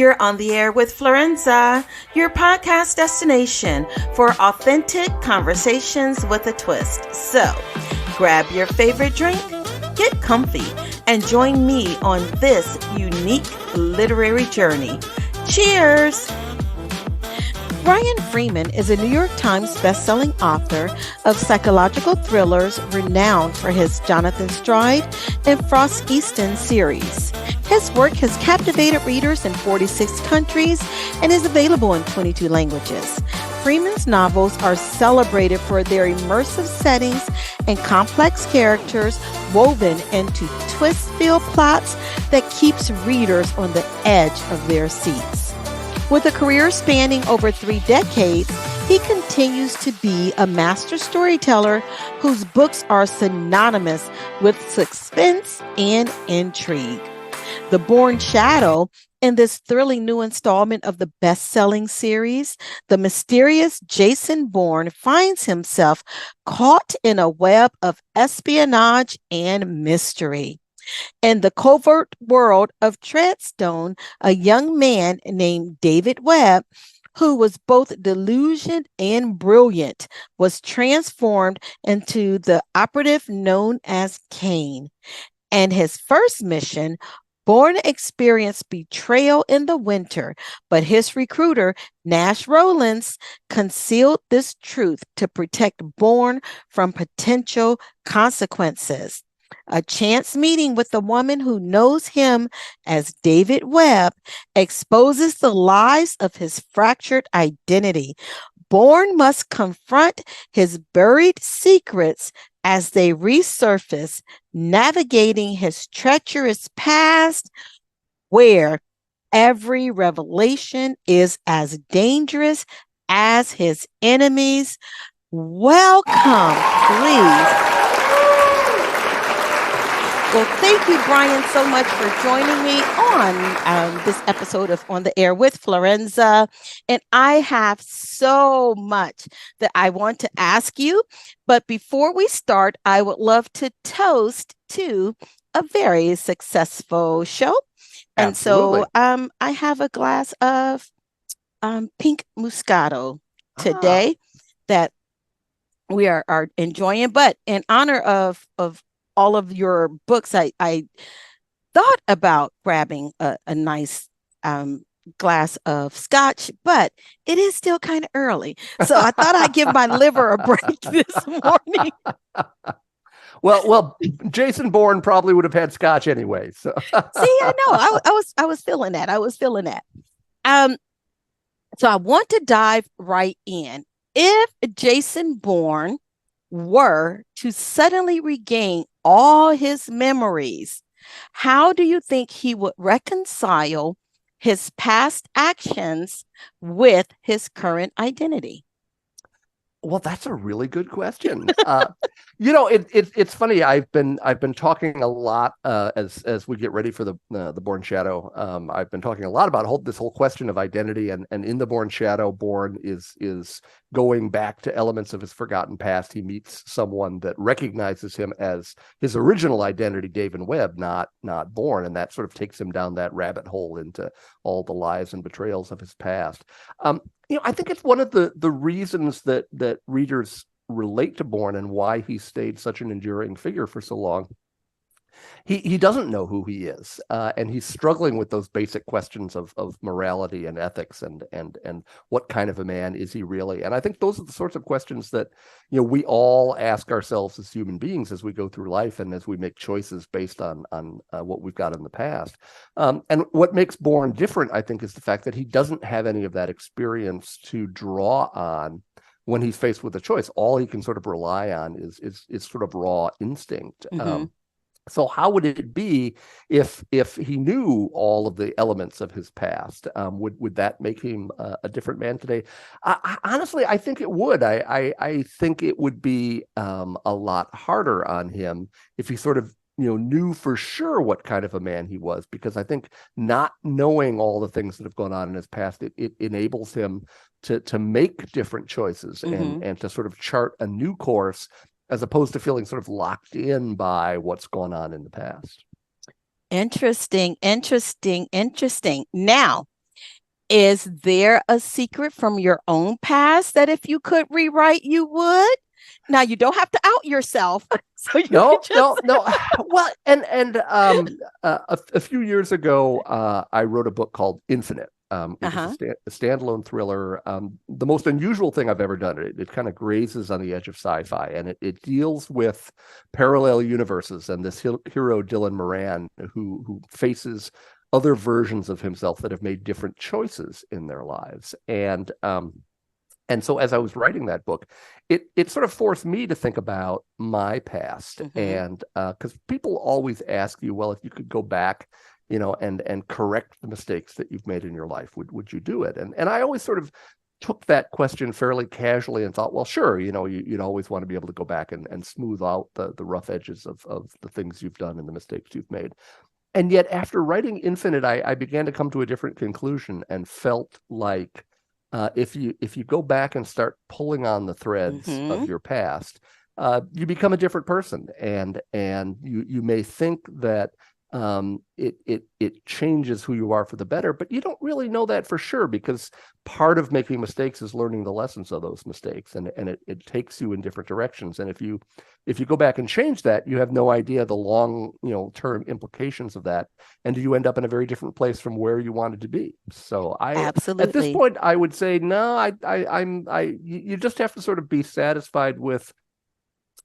You're on the air with Florenza, your podcast destination for authentic conversations with a twist. So, grab your favorite drink, get comfy, and join me on this unique literary journey. Cheers! Brian Freeman is a New York Times bestselling author of psychological thrillers renowned for his Jonathan Stride and Frost Easton series. His work has captivated readers in 46 countries and is available in 22 languages. Freeman's novels are celebrated for their immersive settings and complex characters woven into twist-filled plots that keeps readers on the edge of their seats. With a career spanning over 3 decades, he continues to be a master storyteller whose books are synonymous with suspense and intrigue. The Bourne Shadow, in this thrilling new installment of the best-selling series, the mysterious Jason Bourne finds himself caught in a web of espionage and mystery. In the covert world of Treadstone, a young man named David Webb, who was both delusioned and brilliant, was transformed into the operative known as Kane. And his first mission, Bourne experienced betrayal in the winter, but his recruiter, Nash Rowlands, concealed this truth to protect Bourne from potential consequences. A chance meeting with the woman who knows him as David Webb exposes the lies of his fractured identity. Bourne must confront his buried secrets as they resurface, navigating his treacherous past, where every revelation is as dangerous as his enemies. Welcome, please. Well, thank you, Brian, so much for joining me on this episode of On the Air with Florenza. And I have so much that I want to ask you. But before we start, I would love to toast to a very successful show. And Absolutely. so I have a glass of pink Moscato today that we are enjoying. But in honor of all of your books, I thought about grabbing a nice glass of scotch, but it is still kind of early. So I thought I'd give my liver a break this morning. Well, Jason Bourne probably would have had scotch anyway. So see, I know I was feeling that. So I want to dive right in. If Jason Bourne were to suddenly regain all his memories, how do you think he would reconcile his past actions with his current identity? Well, that's a really good question. It's funny. I've been talking a lot as we get ready for the Bourne Shadow. I've been talking a lot about this whole question of identity, and in the Bourne Shadow, Bourne is going back to elements of his forgotten past. He meets someone that recognizes him as his original identity, David Webb, not Bourne, and that sort of takes him down that rabbit hole into all the lies and betrayals of his past. I think it's one of the reasons that readers relate to Bourne and why he stayed such an enduring figure for so long. He doesn't know who he is, and he's struggling with those basic questions of morality and ethics and what kind of a man is he really? And I think those are the sorts of questions that we all ask ourselves as human beings as we go through life and as we make choices based on what we've got in the past. And what makes Bourne different, I think, is the fact that he doesn't have any of that experience to draw on when he's faced with a choice. All he can sort of rely on is sort of raw instinct. Mm-hmm. So how would it be if he knew all of the elements of his past? Would that make him a different man today? Honestly, I think it would. I think it would be a lot harder on him if he sort of knew for sure what kind of a man he was, because I think not knowing all the things that have gone on in his past, it enables him to make different choices and to sort of chart a new course, as opposed to feeling sort of locked in by what's gone on in the past. Interesting. Now, Is there a secret from your own past that if you could rewrite, you would? Now, you don't have to out yourself. So you No, can just... no. Well, a few years ago, I wrote a book called Infinite. It was a standalone thriller. The most unusual thing I've ever done. It kind of grazes on the edge of sci-fi, and it deals with parallel universes and this hero, Dylan Moran, who faces other versions of himself that have made different choices in their lives. And so as I was writing that book, it sort of forced me to think about my past. And because people always ask you, well, if you could go back, and correct the mistakes that you've made in your life, would you do it? And I always sort of took that question fairly casually and thought, well, sure, you'd always want to be able to go back and smooth out the rough edges of the things you've done and the mistakes you've made. And yet after writing Infinite, I began to come to a different conclusion and felt like if you go back and start pulling on the threads of your past, you become a different person, and you may think that it changes who you are for the better, but you don't really know that for sure, because part of making mistakes is learning the lessons of those mistakes, and it takes you in different directions. And if you go back and change that, you have no idea the long term implications of that, and you end up in a very different place from where you wanted to be. So Absolutely. At this point, I would say no. You just have to sort of be satisfied with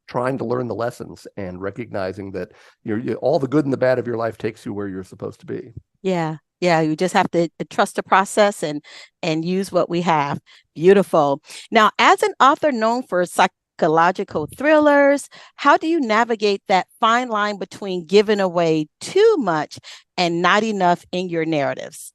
trying to learn the lessons and recognizing that all the good and the bad of your life takes you where you're supposed to be. Yeah. You just have to trust the process and use what we have. Beautiful. Now, as an author known for psychological thrillers, how do you navigate that fine line between giving away too much and not enough in your narratives?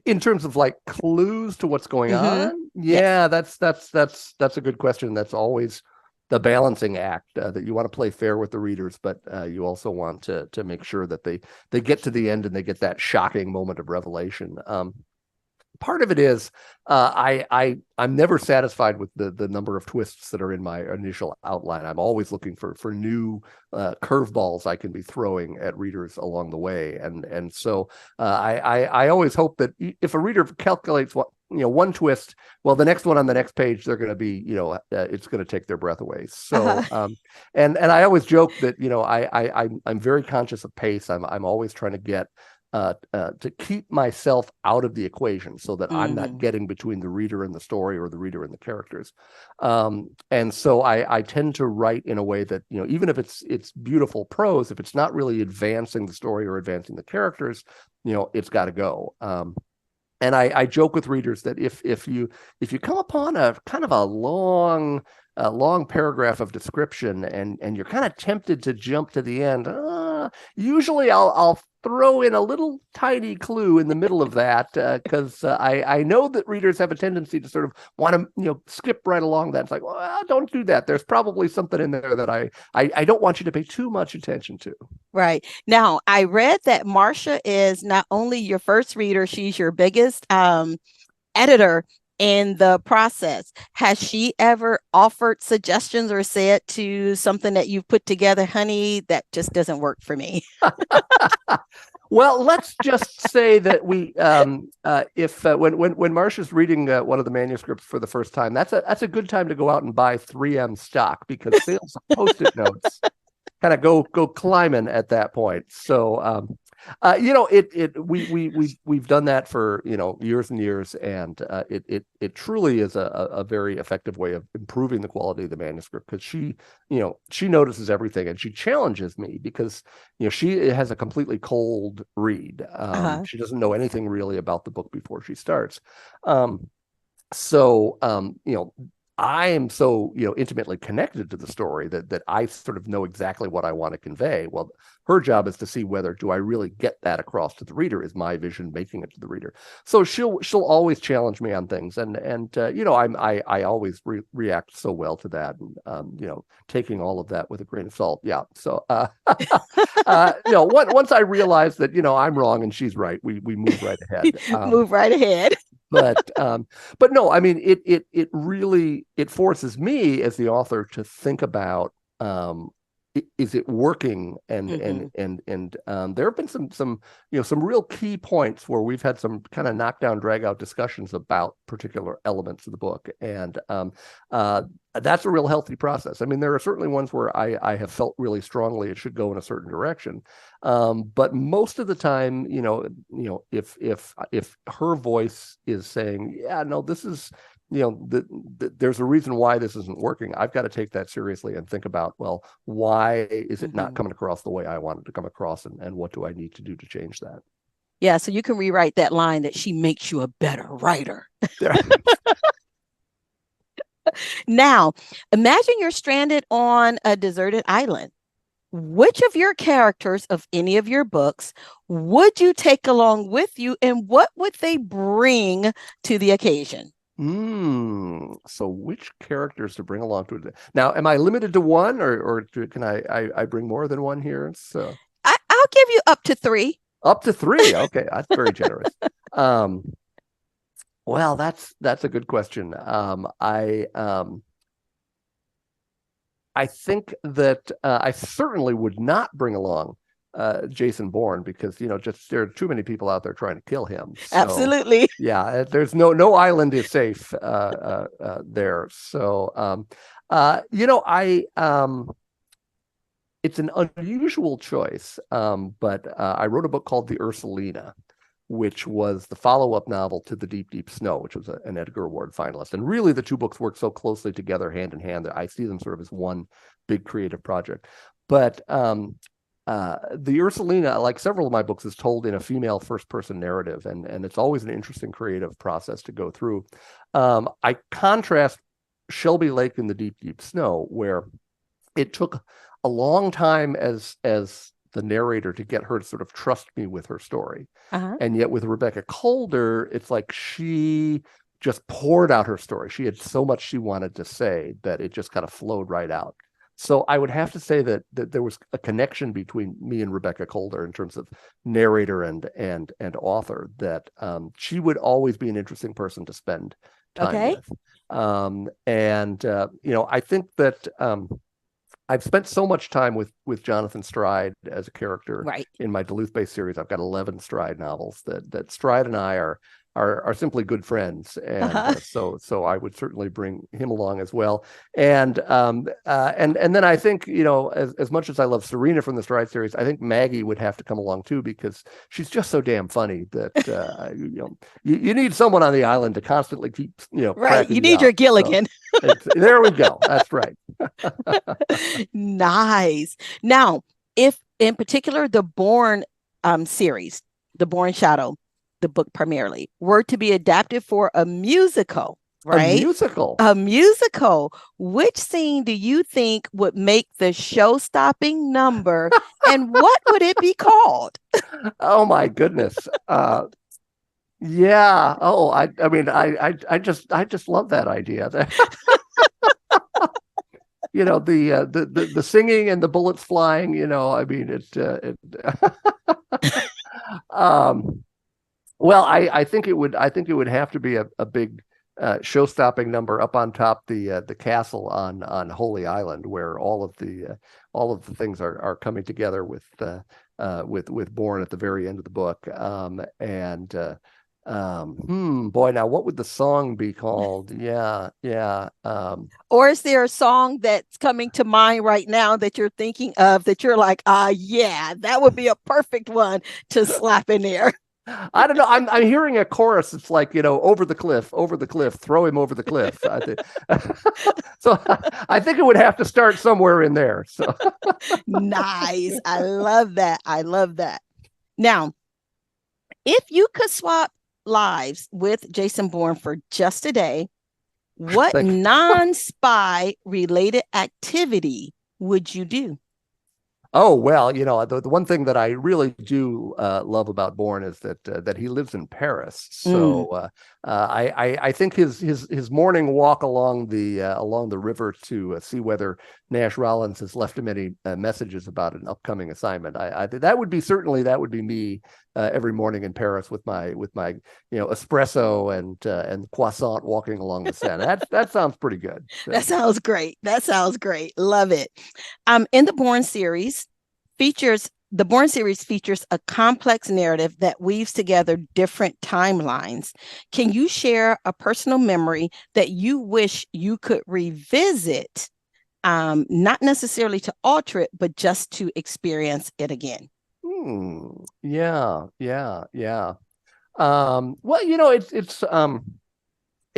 In terms of like clues to what's going on? Yes. That's a good question. That's always the balancing act, that you want to play fair with the readers, but you also want to make sure that they get to the end and they get that shocking moment of revelation. Part of it is I'm never satisfied with the number of twists that are in my initial outline. I'm always looking for new curveballs I can be throwing at readers along the way, and so I always hope that if a reader calculates one twist, well, the next one on the next page, they're going to be, it's going to take their breath away. So, and I always joke that, I'm very conscious of pace. I'm always trying to get, to keep myself out of the equation so that I'm not getting between the reader and the story, or the reader and the characters. And so I tend to write in a way that, even if it's beautiful prose, if it's not really advancing the story or advancing the characters, it's got to go. And I joke with readers that if you come upon a kind of a long paragraph of description and you're kind of tempted to jump to the end, usually I'll throw in a little tiny clue in the middle of that, because I know that readers have a tendency to sort of want to skip right along that. It's like, well, don't do that. There's probably something in there that I don't want you to pay too much attention to. Right. Now, I read that Marcia is not only your first reader, she's your biggest editor in the process. Has she ever offered suggestions or said to something that you've put together, honey, that just doesn't work for me? Well, let's just say that when Marcia's reading one of the manuscripts for the first time, that's a good time to go out and buy 3M stock, because sales of Post-it notes kind of go climbing at that point. So we've done that for years and years, and it truly is a very effective way of improving the quality of the manuscript, because she notices everything, and she challenges me, because she has a completely cold read. She doesn't know anything really about the book before she starts. I am so intimately connected to the story that I sort of know exactly what I want to convey. Well, her job is to see whether do I really get that across to the reader? Is my vision making it to the reader? So she'll always challenge me on things, and I always react so well to that, and taking all of that with a grain of salt. Yeah. So once I realize that I'm wrong and she's right, we move right ahead. Move right ahead. But no, I mean, it really forces me as the author to think about is it working? And there have been some some real key points where we've had some kind of knockdown, drag out discussions about particular elements of the book, and that's a real healthy process. I mean, there are certainly ones where I have felt really strongly it should go in a certain direction, but most of the time, if her voice is saying, yeah, no, this is, there's a reason why this isn't working, I've got to take that seriously and think about, well, why is it not coming across the way I want it to come across, and what do I need to do to change that? Yeah, so you can rewrite that line that she makes you a better writer. Now, imagine you're stranded on a deserted island. Which of your characters of any of your books would you take along with you, and what would they bring to the occasion? So which characters to bring along to it? Now, am I limited to one, or can I bring more than one here? So I'll give you up to 3. Up to 3. Okay, that's very generous. Well, that's a good question. I think that I certainly would not bring along Jason Bourne, because just there are too many people out there trying to kill him. So, absolutely. Yeah, there's no island is safe there. So it's an unusual choice, but I wrote a book called The Ursulina, which was the follow-up novel to The Deep, Deep Snow, which was an Edgar Award finalist. And really, the two books work so closely together, hand in hand, that I see them sort of as one big creative project. But The Ursulina, like several of my books, is told in a female first-person narrative, and it's always an interesting creative process to go through. I contrast Shelby Lake in The Deep, Deep Snow, where it took a long time as the narrator to get her to sort of trust me with her story. And yet with Rebecca Calder, it's like she just poured out her story. She had so much she wanted to say that it just kind of flowed right out. So I would have to say that there was a connection between me and Rebecca Calder in terms of narrator and author, that she would always be an interesting person to spend time with. I think that I've spent so much time with Jonathan Stride as a character in my Duluth-based series. I've got 11 Stride novels that Stride and I are simply good friends, and so I would certainly bring him along as well. And then I think, as much as I love Serena from the Stride series, I think Maggie would have to come along too, because she's just so damn funny that you need someone on the island to constantly keep right. You need your Gilligan. So there we go. That's right. Nice. Now, if in particular the Bourne series, the Bourne Shadow, the book primarily, were to be adapted for a musical, right? A musical. Which scene do you think would make the show-stopping number, and what would it be called? Oh my goodness. Yeah. Oh, I mean, I just love that idea. The singing and the bullets flying. I mean, well, I think it would have to be a big show-stopping number up on top the castle on Holy Island, where all of the things are coming together with Bourne at the very end of the book. Boy, now what would the song be called? Yeah. Or is there a song that's coming to mind right now that you're thinking of that you're like, yeah, that would be a perfect one to slap in there? I don't know. I'm hearing a chorus. It's like, over the cliff, throw him over the cliff. So I think it would have to start somewhere in there. So nice. I love that. Now, if you could swap lives with Jason Bourne for just a day, what non-spy related activity would you do? Oh, well, the one thing that I really do love about Bourne is that he lives in Paris. So I think his morning walk along the river to see whether Nash Rollins has left him any messages about an upcoming assignment. That would be me every morning in Paris with my espresso and croissant walking along the Seine. That sounds pretty good. So. That sounds great. That sounds great. Love it. In the Bourne series features a complex narrative that weaves together different timelines. Can you share a personal memory that you wish you could revisit, not necessarily to alter it, but just to experience it again? Yeah. Well,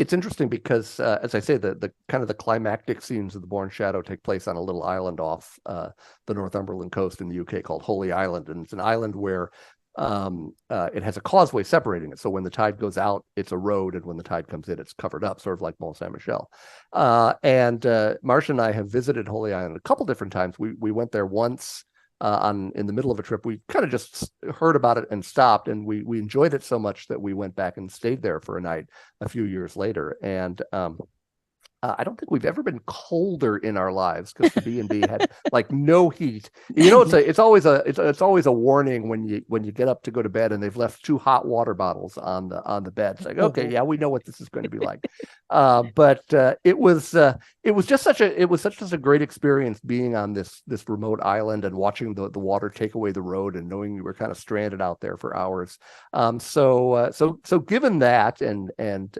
it's interesting because, as I say, the kind of the climactic scenes of the Bourne Shadow take place on a little island off the Northumberland coast in the UK called Holy Island, and it's an island where it has a causeway separating it. So when the tide goes out, it's a road, and when the tide comes in, it's covered up, sort of like Mont Saint Michel. And Marcia and I have visited Holy Island a couple different times. We went there once. In the middle of a trip. We kind of just heard about it and stopped, and we enjoyed it so much that we went back and stayed there for a night a few years later. And I don't think we've ever been colder in our lives because the B&B had like no heat. It's always a warning when you get up to go to bed and they've left 2 hot water bottles on the bed. It's like, okay, yeah, we know what this is going to be like. But it was just such a great experience being on this remote island and watching the water take away the road and knowing you were kind of stranded out there for hours. So given that and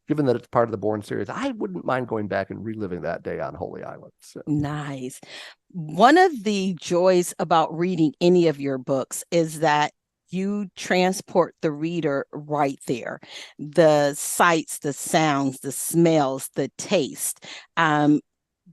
given that it's part of the Bourne series, I wouldn't mind going back and reliving that day on Holy Island. So. Nice. One of the joys about reading any of your books is that you transport the reader right there. The sights, the sounds, the smells, the taste.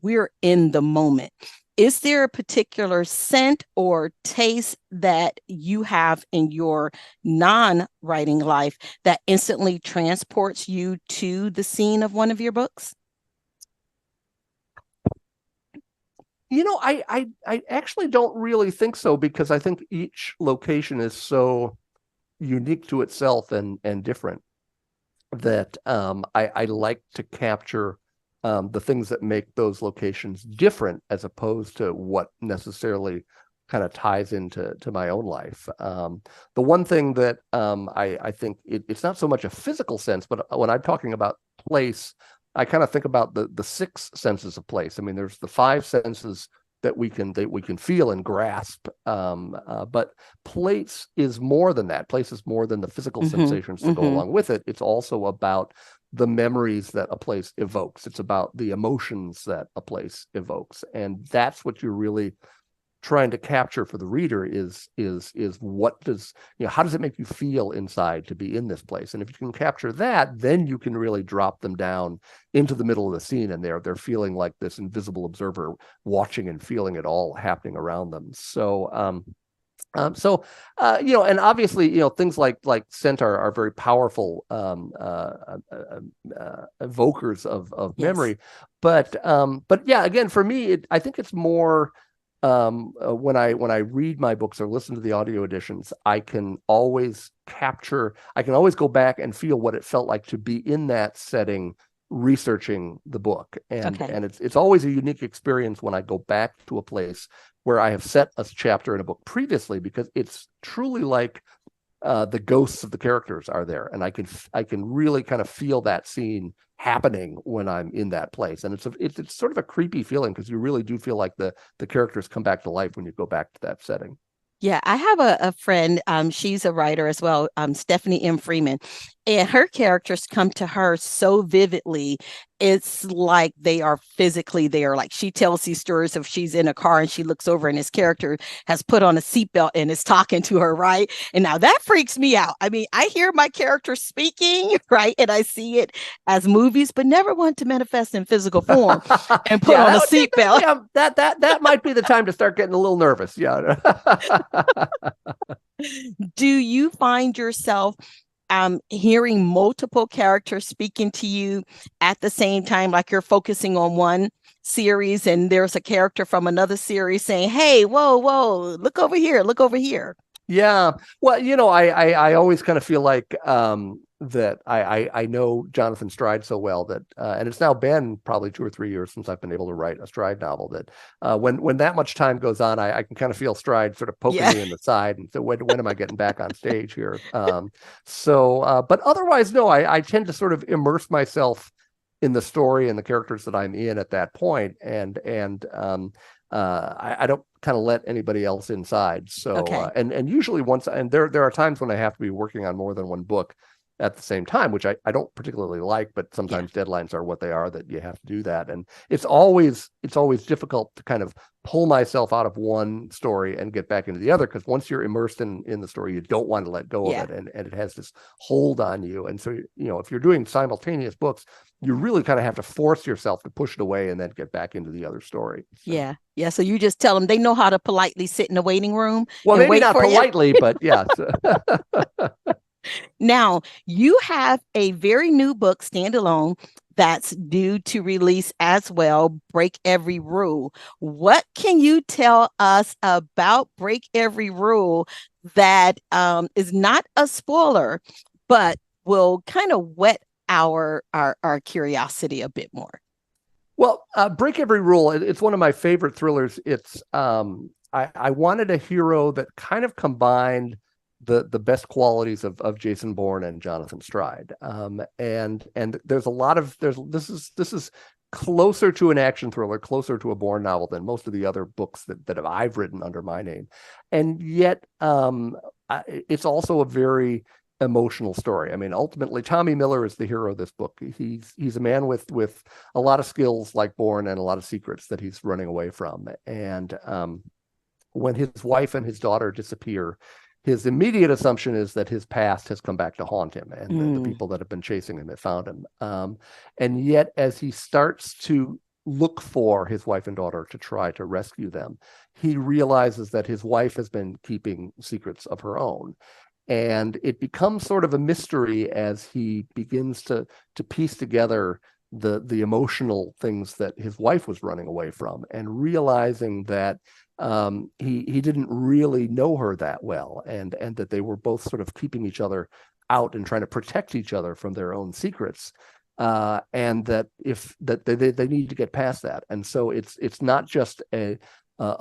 We're in the moment. Is there a particular scent or taste that you have in your non-writing life that instantly transports you to the scene of one of your books? I actually don't really think so, because I think each location is so unique to itself and different that I like to capture the things that make those locations different as opposed to what necessarily kind of ties into my own life. The one thing that I think it's not so much a physical sense, but when I'm talking about place, I kind of think about the 6 senses of place. I mean, there's the 5 senses that we can feel and grasp, but place is more than that. Place is more than the physical sensations that go along with it. It's also about the memories that a place evokes. It's about the emotions that a place evokes, and that's what you're really trying to capture for the reader is what does, how does it make you feel inside to be in this place? And if you can capture that, then you can really drop them down into the middle of the scene, and they're feeling like this invisible observer watching and feeling it all happening around them. So and obviously, things like scent are very powerful evokers of memory. But yeah, again, for me, I think it's more when I read my books or listen to the audio editions, I can always go back and feel what it felt like to be in that setting, researching the book. And it's always a unique experience when I go back to a place where I have set a chapter in a book previously, because it's truly like the ghosts of the characters are there, and I can really kind of feel that scene happening when I'm in that place. And it's sort of a creepy feeling, because you really do feel like the characters come back to life when you go back to that setting. Yeah, I have a friend, she's a writer as well, Stephanie M. Freeman, and her characters come to her so vividly. It's like they are physically there. Like, she tells these stories of she's in a car and she looks over and his character has put on a seatbelt and is talking to her, right? And now that freaks me out. I mean, I hear my character speaking, right? And I see it as movies, but never want to manifest in physical form and put on a seatbelt. Yeah, that might be the time to start getting a little nervous. Yeah. Do you find yourself hearing multiple characters speaking to you at the same time, like you're focusing on one series and there's a character from another series saying, hey, whoa, look over here. Yeah. Well, I always kind of feel like that I know Jonathan Stride so well that, and it's now been probably 2 or 3 years since I've been able to write a Stride novel, that when that much time goes on, I can kind of feel Stride sort of poking me in the side. And so when am I getting back on stage here? But otherwise, no, I tend to sort of immerse myself in the story and the characters that I'm in at that point. And I don't kind of let anybody else inside. So, and usually there are times when I have to be working on more than one book at the same time, which I don't particularly like, but sometimes deadlines are what they are, that you have to do that. And it's always difficult to kind of pull myself out of one story and get back into the other, because once you're immersed in the story, you don't want to let go of it, and it has this hold on you. And so, if you're doing simultaneous books, you really kind of have to force yourself to push it away and then get back into the other story. So. Yeah. So you just tell them they know how to politely sit in the waiting room. Well, maybe not politely, but yeah. Now, you have a very new book, standalone, that's due to release as well, Break Every Rule. What can you tell us about Break Every Rule that is not a spoiler, but will kind of whet our curiosity a bit more? Well, Break Every Rule, it's one of my favorite thrillers. It's I wanted a hero that kind of combined the best qualities of Jason Bourne and Jonathan Stride. And there's a lot of this is closer to an action thriller, closer to a Bourne novel than most of the other books that I've written under my name. And yet it's also a very emotional story. I mean, ultimately, Tommy Miller is the hero of this book. He's a man with a lot of skills like Bourne and a lot of secrets that he's running away from. And when his wife and his daughter disappear, his immediate assumption is that his past has come back to haunt him, and the people that have been chasing him have found him. And yet, as he starts to look for his wife and daughter to try to rescue them, he realizes that his wife has been keeping secrets of her own. And it becomes sort of a mystery as he begins to piece together the emotional things that his wife was running away from, and realizing that he didn't really know her that well, and that they were both sort of keeping each other out and trying to protect each other from their own secrets, and that they need to get past that. And so it's not just a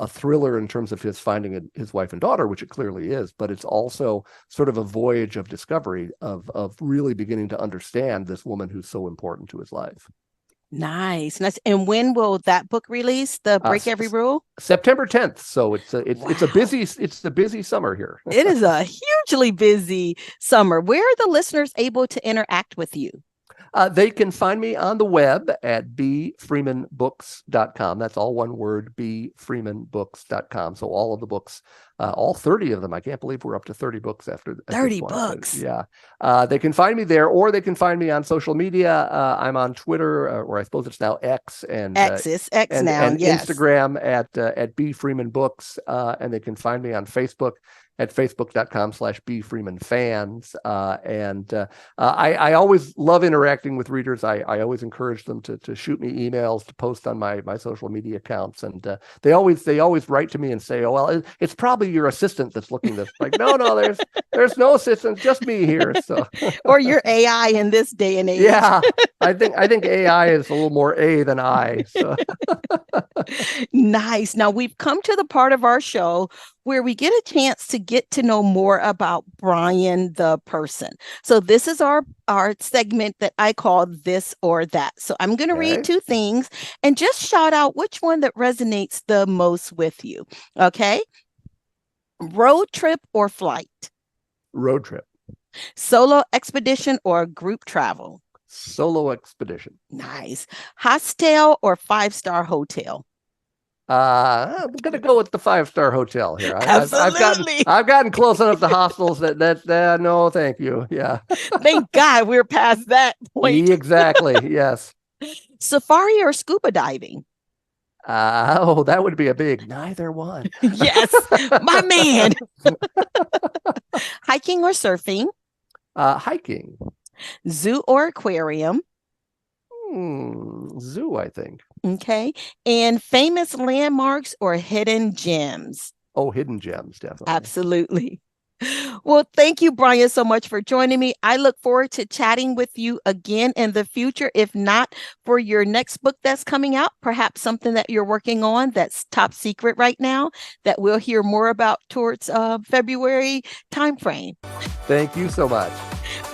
thriller in terms of his finding his wife and daughter, which it clearly is, but it's also sort of a voyage of discovery, of really beginning to understand this woman who's so important to his life. Nice. And when will that book release? The Break Every Rule? September 10th. So it's a busy summer here. It is a hugely busy summer. Where are the listeners able to interact with you? They can find me on the web at bfreemanbooks.com. That's all one word, bfreemanbooks.com. So all of the books, all 30 of them. I can't believe we're up to 30 books after 30 books. Yeah. They can find me there, or they can find me on social media. I'm on Twitter, or I suppose it's now X, and X now, and yes. Instagram at bfreemanbooks, and they can find me on Facebook at facebook.com/bfreemanfans. I always love interacting with readers. I always encourage them to shoot me emails, to post on my social media accounts. And they always write to me and say, oh, well, it's probably your assistant that's looking this. Like, no, there's no assistant, just me here. So, or your AI in this day and age. Yeah, I think AI is a little more A than I. So. Nice. Now we've come to the part of our show where we get a chance to get to know more about Brian the person. So this is our segment that I call This or That. So I'm going to read two things and just shout out which one that resonates the most with you. Okay. Road trip or flight? Road trip. Solo expedition or group travel? Solo expedition. Nice. Hostel or 5-star hotel? I'm gonna go with the 5-star hotel here. Absolutely. I've gotten close enough to hostels that no, thank you. Yeah. Thank God we're past that point. Exactly. Yes. Safari or scuba diving? That would be a big neither one. Yes, my man. Hiking or surfing? Hiking. Zoo or aquarium? Zoo, I think. Okay. And famous landmarks or hidden gems? Oh, hidden gems, definitely. Absolutely. Well, thank you, Brian, so much for joining me. I look forward to chatting with you again in the future, if not for your next book that's coming out, perhaps something that you're working on that's top secret right now that we'll hear more about towards February timeframe. Thank you so much.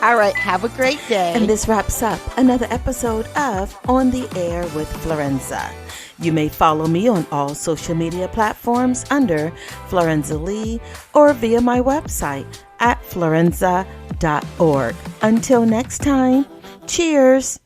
All right. Have a great day. And this wraps up another episode of On the Air with Florenza. You may follow me on all social media platforms under Florenza Lee or via my website at florenza.org. Until next time, cheers.